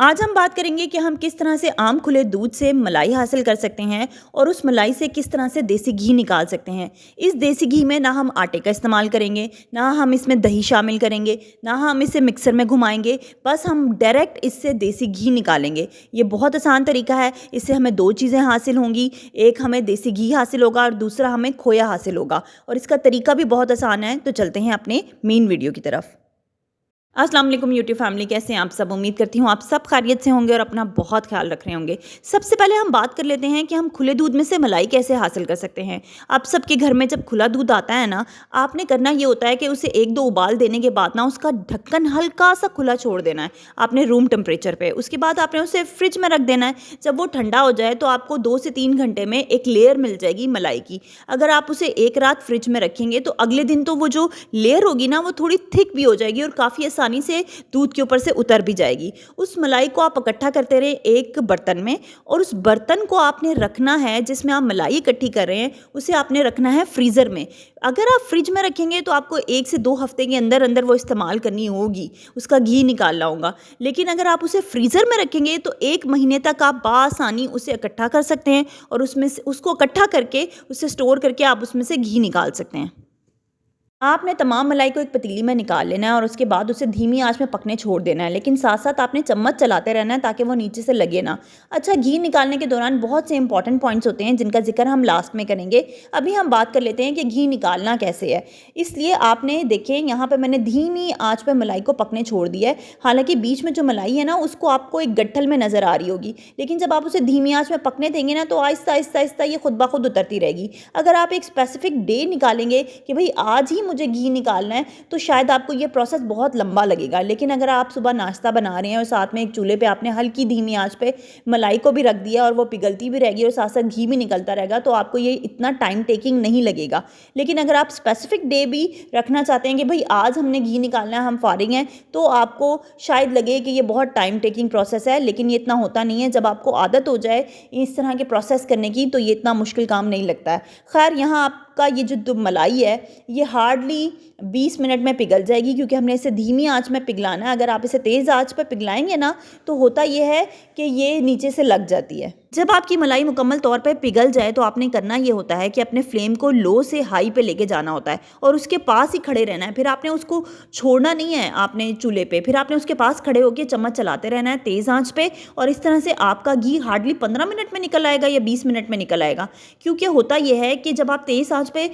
आज हम बात करेंगे कि हम किस तरह से आम खुले दूध से मलाई हासिल कर सकते हैं और उस मलाई से किस तरह से देसी घी निकाल सकते हैं। इस देसी घी में ना हम आटे का इस्तेमाल करेंगे, ना हम इसमें दही शामिल करेंगे, ना हम इसे मिक्सर में घुमाएंगे, बस हम डायरेक्ट इससे देसी घी निकालेंगे। ये बहुत आसान तरीका है। इससे हमें दो चीज़ें हासिल होंगी, एक हमें देसी घी हासिल होगा और दूसरा हमें खोया हासिल होगा। और इसका तरीका भी बहुत आसान है। तो चलते हैं अपने मेन वीडियो की तरफ। अस्सलाम वालेकुम यूट्यूब फैमिली, कैसे हैं आप सब। उम्मीद करती हूँ आप सब खैरियत से होंगे और अपना बहुत ख्याल रख रहे होंगे। सबसे पहले हम बात कर लेते हैं कि हम खुले दूध में से मलाई कैसे हासिल कर सकते हैं। आप सबके घर में जब खुला दूध आता है ना, आपने करना ये होता है कि उसे एक दो उबाल देने के बाद ना उसका ढक्कन हल्का सा खुला छोड़ देना है आपने रूम टेम्परेचर पे। उसके बाद आपने उसे फ्रिज में रख देना है। जब वो ठंडा हो जाए तो आपको 2 से 3 घंटे में एक लेयर मिल जाएगी मलाई की। अगर आप उसे एक रात फ्रिज में रखेंगे तो अगले दिन तो वो जो लेयर होगी ना वो थोड़ी थिक भी हो जाएगी और काफ़ी आसानी से दूध के ऊपर से उतर भी जाएगी। उस मलाई को आप इकट्ठा करते रहे एक बर्तन में, और उस बर्तन को आपने रखना है जिसमें आप मलाई इकट्ठी कर रहे हैं, उसे आपने रखना है फ्रीज़र में। अगर आप फ्रिज में रखेंगे तो आपको 1 से 2 हफ्ते के अंदर अंदर वो इस्तेमाल करनी होगी, उसका घी निकालना होगा। लेकिन अगर आप उसे फ्रीज़र में रखेंगे तो 1 महीने तक आप बआसानी उसे इकट्ठा कर सकते हैं और उसमें से उसको इकट्ठा करके उसे स्टोर करके आप उसमें से घी निकाल सकते हैं। आपने तमाम मलाई को एक पतीली में निकाल लेना है और उसके बाद उसे धीमी आंच में पकने छोड़ देना है, लेकिन साथ साथ आपने चम्मच चलाते रहना है ताकि वो नीचे से लगे ना। अच्छा, घी निकालने के दौरान बहुत से इंपॉर्टेंट पॉइंट्स होते हैं जिनका जिक्र हम लास्ट में करेंगे। अभी हम बात कर लेते हैं कि घी निकालना कैसे है। इसलिए आपने देखिए यहाँ पर मैंने धीमी आँच पर मलाई को पकने छोड़ दिया है। हालाँकि बीच में जो मलाई है ना उसको आपको एक गट्ठल में नज़र आ रही होगी, लेकिन जब आप उसे धीमी आँच में पकने देंगे ना तो आहिस्ता आहिस्ता आहिस्ता ये खुद ब खुद उतरती रहेगी। अगर आप एक स्पेसिफिक डे निकालेंगे कि भाई आज ही मुझे घी निकालना है तो शायद आपको ये प्रोसेस बहुत लंबा लगेगा। लेकिन अगर आप सुबह नाश्ता बना रहे हैं और साथ में एक चूल्हे पे आपने हल्की धीमी आंच पे मलाई को भी रख दिया और वो पिघलती भी रहेगी और साथ साथ घी भी निकलता रहेगा, तो आपको ये इतना टाइम टेकिंग नहीं लगेगा। लेकिन अगर आप स्पेसिफिक डे भी रखना चाहते हैं कि भाई आज हमने घी निकालना है, हम फारिग हैं, तो आपको शायद लगे कि ये बहुत टाइम टेकिंग प्रोसेस है, लेकिन ये इतना होता नहीं है। जब आपको आदत हो जाए इस तरह के प्रोसेस करने की तो ये इतना मुश्किल काम नहीं लगता है। खैर, यहाँ आपका ये जो मलाई है ये हार्डली 20 मिनट में पिघल जाएगी, क्योंकि हमने इसे धीमी आंच में पिघलाना है। अगर आप इसे तेज़ आंच पर पिघलाएंगे ना तो होता ये है कि ये नीचे से लग जाती है। जब आपकी मलाई मुकम्मल तौर पे पिघल जाए तो आपने करना ये होता है कि अपने फ्लेम को लो से हाई पे लेके जाना होता है और उसके पास ही खड़े रहना है। फिर आपने उसको छोड़ना नहीं है आपने चूल्हे पे, फिर आपने उसके पास खड़े होकर चम्मच चलाते रहना है तेज़ आंच पे। और इस तरह से आपका घी हार्डली 15 मिनट में निकल आएगा या 20 मिनट में निकल आएगा। क्योंकि होता यह है कि जब आप तेज़ आंच पे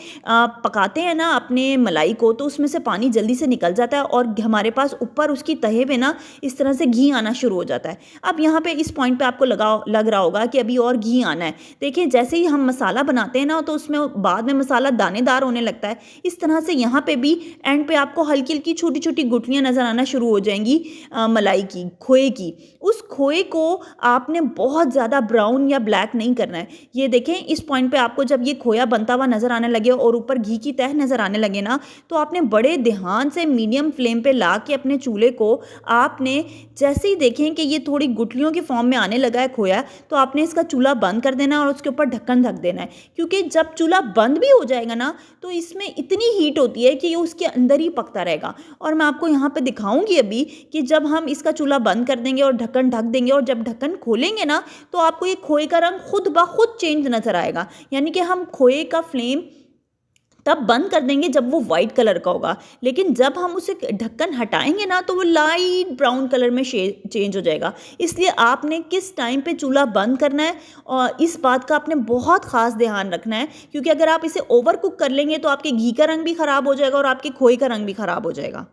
पकाते हैं ना अपने मलाई को तो उसमें से पानी जल्दी से निकल जाता है और हमारे पास ऊपर उसकी तहे पे ना इस तरह से घी आना शुरू हो जाता है। अब यहाँ पे इस पॉइंट पे आपको लग रहा होगा कि अभी और घी आना है। देखिए, जैसे ही हम मसाला बनाते हैं ना तो उसमें बाद में मसाला दानेदार होने लगता है। इस तरह से यहाँ पे भी एंड पे आपको हल्की हल्की छोटी छोटी गुठलियाँ नज़र आना शुरू हो जाएंगी मलाई की, खोए की। उस खोए को आपने बहुत ज़्यादा ब्राउन या ब्लैक नहीं करना है। ये देखें, इस पॉइंट पे आपको जब ये खोया बनता हुआ नज़र आने लगे और ऊपर घी की तह नज़र आने लगे ना तो आपने बड़े ध्यान से मीडियम फ्लेम पे ला के अपने चूल्हे को आपने जैसे ही देखें कि ये थोड़ी गुठलियों के फॉर्म में आने लगा है खोया, तो आपने इसका चूल्हा बंद कर देना है और उसके ऊपर ढक्कन ढक देना है। क्योंकि जब चूल्हा बंद भी हो जाएगा ना तो इसमें इतनी हीट होती है कि ये उसके अंदर ही पकता रहेगा। और मैं आपको यहाँ पे दिखाऊंगी अभी कि जब हम इसका चूल्हा बंद कर देंगे और ढक्कन ढक देंगे और जब ढक्कन खोलेंगे ना तो आपको ये खोए का रंग खुद ब खुद चेंज नज़र आएगा। यानी कि हम खोए का फ्लेम तब बंद कर देंगे जब वो वाइट कलर का होगा, लेकिन जब हम उसे ढक्कन हटाएंगे ना तो वो लाइट ब्राउन कलर में चेंज हो जाएगा। इसलिए आपने किस टाइम पे चूल्हा बंद करना है और इस बात का आपने बहुत ख़ास ध्यान रखना है, क्योंकि अगर आप इसे ओवर कुक कर लेंगे तो आपके घी का रंग भी ख़राब हो जाएगा और आपके खोए का रंग भी ख़राब हो जाएगा।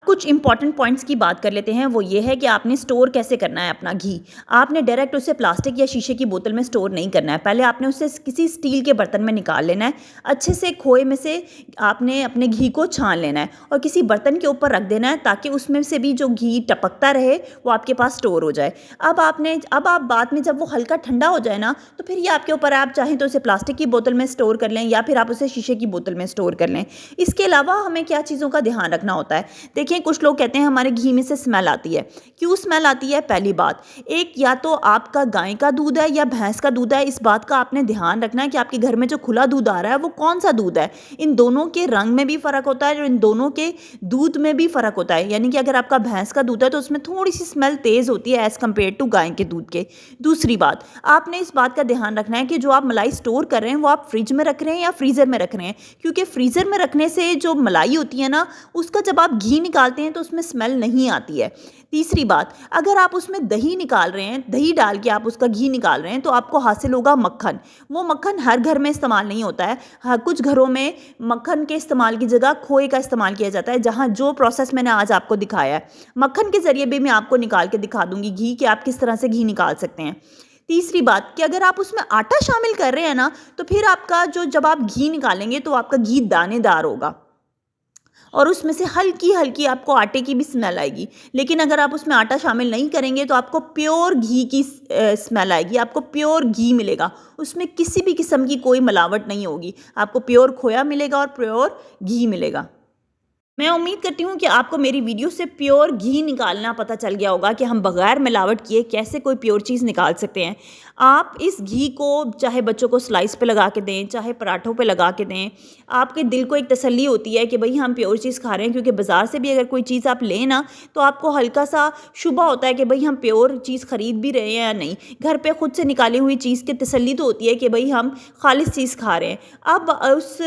कुछ इंपॉर्टेंट पॉइंट्स की बात कर लेते हैं। वो ये है कि आपने स्टोर कैसे करना है अपना घी। आपने डायरेक्ट उसे प्लास्टिक या शीशे की बोतल में स्टोर नहीं करना है। पहले आपने उसे किसी स्टील के बर्तन में निकाल लेना है। अच्छे से खोए में से आपने अपने घी को छान लेना है और किसी बर्तन के ऊपर रख देना है ताकि उसमें से भी जो घी टपकता रहे वो आपके पास स्टोर हो जाए। अब आप बाद में जब वो हल्का ठंडा हो जाए ना तो फिर ये आपके ऊपर है, आप चाहें तो उसे प्लास्टिक की बोतल में स्टोर कर लें या फिर आप उसे शीशे की बोतल में स्टोर कर लें। इसके अलावा हमें क्या चीज़ों का ध्यान रखना होता है, देखिए देखें कुछ लोग कहते हैं हमारे घी में से स्मेल आती है। क्यों स्मेल आती है? पहली बात, एक या तो आपका गाय का दूध है या भैंस का दूध है। इस बात का आपने ध्यान रखना है कि आपके घर में जो खुला दूध आ रहा है वो कौन सा दूध है। इन दोनों के रंग में भी फ़र्क होता है और इन दोनों के दूध में भी फ़र्क होता है। यानी कि अगर आपका भैंस का दूध है तो उसमें थोड़ी सी स्मेल तेज़ होती है एज़ कम्पेयर टू गाय के दूध के। दूसरी बात, आपने इस बात का ध्यान रखना है कि जो आप मलाई स्टोर कर रहे हैं वो आप फ्रिज में रख रहे हैं या फ्रीज़र में रख रहे हैं, क्योंकि फ्रीज़र में रखने से जो मलाई होती है ना, उसका जब आप घी निकालते हैं तो उसमें स्मेल नहीं आती है। तीसरी बात, अगर आप उसमें दही निकाल रहे हैं, दही डाल के आप उसका घी निकाल रहे हैं तो आपको हासिल होगा मक्खन। वो मक्खन हर घर में इस्तेमाल नहीं होता है। हाँ, कुछ घरों में मक्खन के इस्तेमाल की जगह खोए का इस्तेमाल किया जाता है, जहाँ जो प्रोसेस मैंने आज आपको दिखाया है। मक्खन के ज़रिए भी मैं आपको निकाल के दिखा दूंगी घी, कि आप किस तरह से घी निकाल सकते हैं। तीसरी बात कि अगर आप उसमें आटा शामिल कर रहे हैं ना, तो फिर आपका जो जब आप घी निकालेंगे तो आपका घी दानेदार होगा और उसमें से हल्की हल्की आपको आटे की भी स्मेल आएगी। लेकिन अगर आप उसमें आटा शामिल नहीं करेंगे तो आपको प्योर घी की स्मेल आएगी, आपको प्योर घी मिलेगा, उसमें किसी भी किस्म की कोई मिलावट नहीं होगी। आपको प्योर खोया मिलेगा और प्योर घी मिलेगा। मैं उम्मीद करती हूँ कि आपको मेरी वीडियो से प्योर घी निकालना पता चल गया होगा कि हम बग़ैर मिलावट किए कैसे कोई प्योर चीज़ निकाल सकते हैं। आप इस घी को चाहे बच्चों को स्लाइस पे लगा के दें, चाहे पराठों पे लगा के दें, आपके दिल को एक तसल्ली होती है कि भाई हम प्योर चीज़ खा रहे हैं। क्योंकि बाज़ार से भी अगर कोई चीज़ आप लें ना, तो आपको हल्का सा शुबा होता है कि भाई हम प्योर चीज़ ख़रीद भी रहे हैं या नहीं। घर पे खुद से निकाली हुई चीज़ की तसल्ली तो होती है कि भाई हम खालिस चीज़ खा रहे हैं। अब उस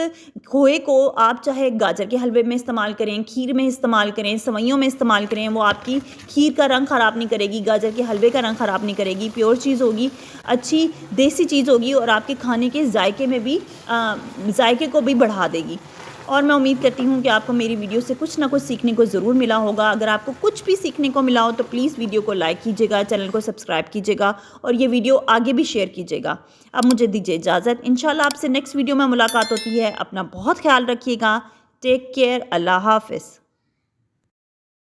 खोए को आप चाहे गाजर के हलवे में इस्तेमाल करें, खीर में इस्तेमाल करें, सेवइयों में इस्तेमाल करें, वो आपकी खीर का रंग ख़राब नहीं करेगी, गाजर के हलवे का रंग ख़राब नहीं करेगी। प्योर चीज़ होगी, अच्छी देसी चीज़ होगी और आपके खाने के जायके में भी जायके को भी बढ़ा देगी। और मैं उम्मीद करती हूँ कि आपको मेरी वीडियो से कुछ ना कुछ सीखने को ज़रूर मिला होगा। अगर आपको कुछ भी सीखने को मिला हो तो प्लीज़ वीडियो को लाइक कीजिएगा, चैनल को सब्सक्राइब कीजिएगा और ये वीडियो आगे भी शेयर कीजिएगा। अब मुझे दीजिए इजाज़त, इंशाल्लाह आपसे नेक्स्ट वीडियो में मुलाकात होती है। अपना बहुत ख्याल रखिएगा। Take care. अल्लाह हाफ़िज़।